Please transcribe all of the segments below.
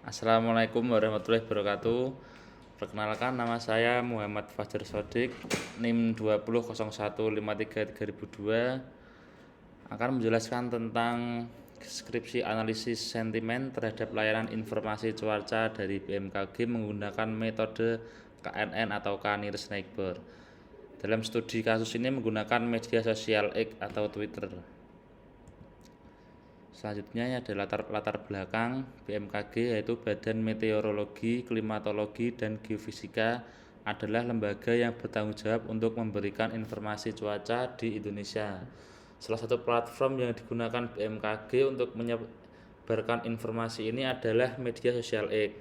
Assalamualaikum warahmatullahi wabarakatuh. Perkenalkan, nama saya Muhammad Fajar Sodik, NIM 2001533002, akan menjelaskan tentang skripsi analisis sentimen terhadap layanan informasi cuaca dari BMKG menggunakan metode KNN atau K-Nearest Neighbor. Dalam studi kasus ini menggunakan media sosial X atau Twitter. Selanjutnya ada latar belakang BMKG, yaitu Badan Meteorologi, Klimatologi, dan Geofisika adalah lembaga yang bertanggung jawab untuk memberikan informasi cuaca di Indonesia. Salah satu platform yang digunakan BMKG untuk menyebarkan informasi ini adalah media sosial X,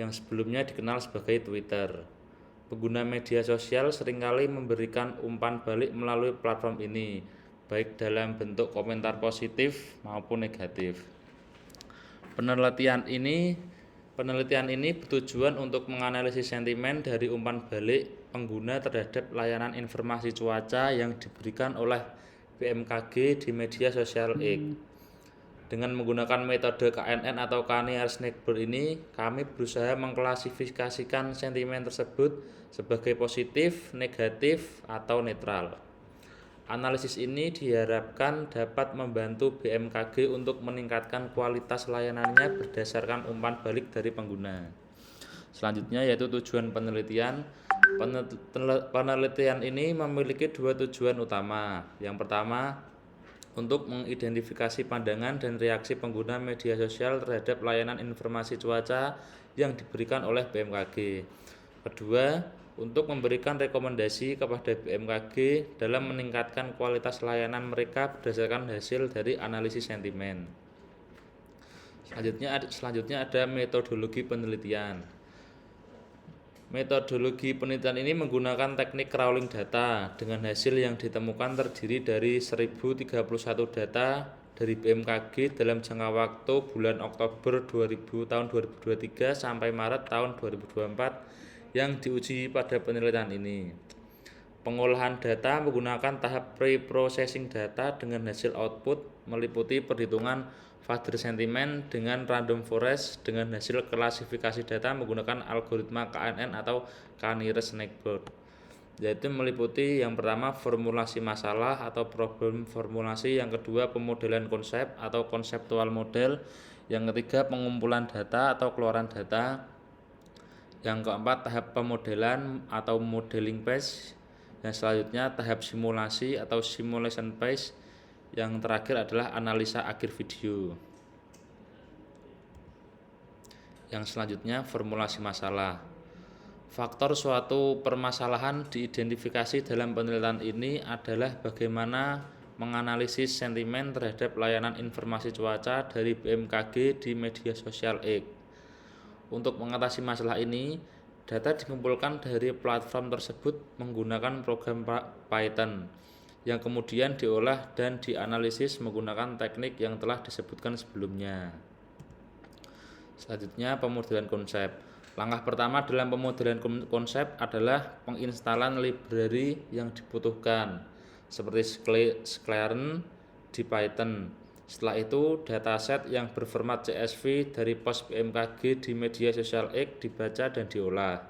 yang sebelumnya dikenal sebagai Twitter. Pengguna media sosial seringkali memberikan umpan balik melalui platform ini, baik dalam bentuk komentar positif maupun negatif. Penelitian ini bertujuan untuk menganalisis sentimen dari umpan balik pengguna terhadap layanan informasi cuaca yang diberikan oleh BMKG di media sosial X. Dengan menggunakan metode KNN atau K-Nearest Neighbor ini, kami berusaha mengklasifikasikan sentimen tersebut sebagai positif, negatif, atau netral. Analisis ini diharapkan dapat membantu BMKG untuk meningkatkan kualitas layanannya berdasarkan umpan balik dari pengguna. Selanjutnya yaitu tujuan penelitian. Penelitian ini memiliki dua tujuan utama. Yang pertama, untuk mengidentifikasi pandangan dan reaksi pengguna media sosial terhadap layanan informasi cuaca yang diberikan oleh BMKG. Kedua, untuk memberikan rekomendasi kepada BMKG dalam meningkatkan kualitas layanan mereka berdasarkan hasil dari analisis sentimen. Selanjutnya ada metodologi penelitian. Metodologi penelitian ini menggunakan teknik crawling data dengan hasil yang ditemukan terdiri dari 1031 data dari BMKG dalam jangka waktu bulan Oktober tahun 2023 sampai Maret tahun 2024 yang diuji pada penelitian ini. Pengolahan data menggunakan tahap pre-processing data dengan hasil output meliputi perhitungan Fader sentimen dengan random forest dengan hasil klasifikasi data menggunakan algoritma KNN atau K-Nearest Neighbor, yaitu meliputi yang pertama formulasi masalah atau problem formulasi, yang kedua pemodelan konsep atau konseptual model, yang ketiga pengumpulan data atau keluaran data, yang keempat tahap pemodelan atau modeling phase, yang selanjutnya tahap simulasi atau simulation phase, yang terakhir adalah analisa akhir video. Yang selanjutnya formulasi masalah. Faktor suatu permasalahan diidentifikasi dalam penelitian ini adalah bagaimana menganalisis sentimen terhadap layanan informasi cuaca dari BMKG di media sosial X. Untuk mengatasi masalah ini, data dikumpulkan dari platform tersebut menggunakan program Python, yang kemudian diolah dan dianalisis menggunakan teknik yang telah disebutkan sebelumnya. Selanjutnya pemodelan konsep. Langkah pertama dalam pemodelan konsep adalah penginstalan library yang dibutuhkan, seperti Scikit-learn di Python. Setelah itu, dataset yang berformat CSV dari post BMKG di media sosial X dibaca dan diolah.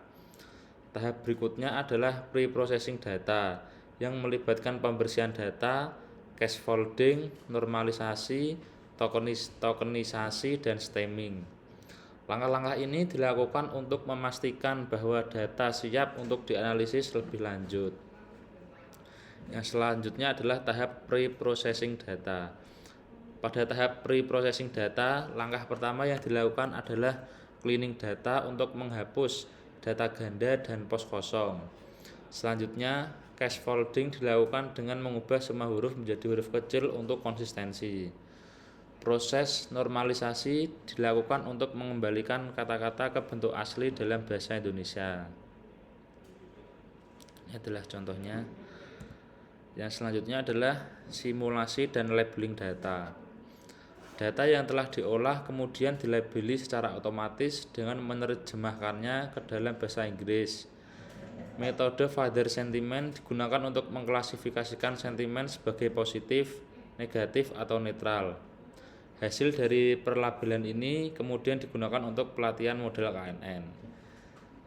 Tahap berikutnya adalah pre-processing data, yang melibatkan pembersihan data, scaffolding, normalisasi, tokenisasi, dan stemming. Langkah-langkah ini dilakukan untuk memastikan bahwa data siap untuk dianalisis lebih lanjut. Yang selanjutnya adalah tahap pre-processing data. Pada tahap pre-processing data, langkah pertama yang dilakukan adalah cleaning data untuk menghapus data ganda dan pos kosong. Selanjutnya, scaffolding dilakukan dengan mengubah semua huruf menjadi huruf kecil untuk konsistensi. Proses normalisasi dilakukan untuk mengembalikan kata-kata ke bentuk asli dalam bahasa Indonesia. Ini adalah contohnya. Yang selanjutnya adalah simulasi dan labeling data. Data yang telah diolah kemudian dilabeli secara otomatis dengan menerjemahkannya ke dalam bahasa Inggris. Metode Fader sentimen digunakan untuk mengklasifikasikan sentimen sebagai positif, negatif, atau netral. Hasil dari perlabelan ini kemudian digunakan untuk pelatihan model KNN.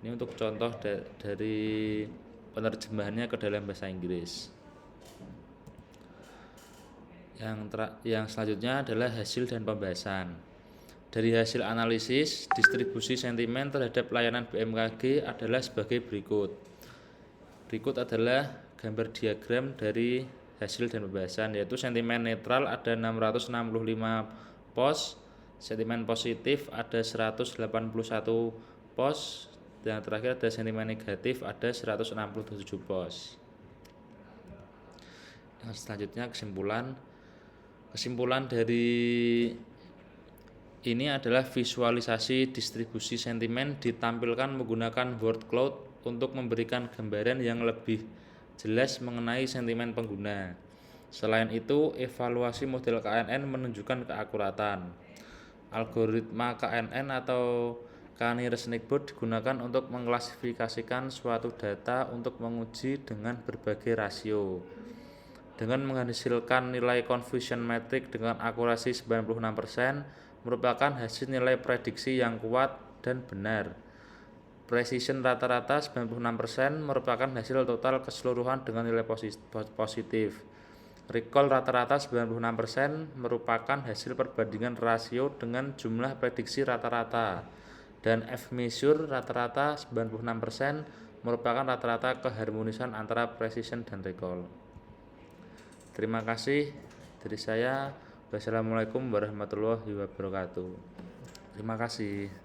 Ini untuk contoh dari penerjemahannya ke dalam bahasa Inggris. Yang selanjutnya adalah hasil dan pembahasan. Dari hasil analisis, distribusi sentimen terhadap layanan BMKG adalah sebagai berikut. Berikut adalah gambar diagram dari hasil dan pembahasan, yaitu sentimen netral ada 665 pos, sentimen positif ada 181 pos, dan terakhir ada sentimen negatif ada 167 pos. Yang selanjutnya kesimpulan dari ini adalah visualisasi distribusi sentimen ditampilkan menggunakan word cloud untuk memberikan gambaran yang lebih jelas mengenai sentimen pengguna. Selain itu, evaluasi model KNN menunjukkan keakuratan. Algoritma KNN atau K-nearest-neighbor digunakan untuk mengklasifikasikan suatu data untuk menguji dengan berbagai rasio. Dengan menghasilkan nilai confusion metric dengan akurasi 96% merupakan hasil nilai prediksi yang kuat dan benar. Precision rata-rata 96% merupakan hasil total keseluruhan dengan nilai positif. Recall rata-rata 96% merupakan hasil perbandingan rasio dengan jumlah prediksi rata-rata. Dan F-measure rata-rata 96% merupakan rata-rata keharmonisan antara precision dan recall. Terima kasih dari saya. Wassalamualaikum warahmatullahi wabarakatuh. Terima kasih.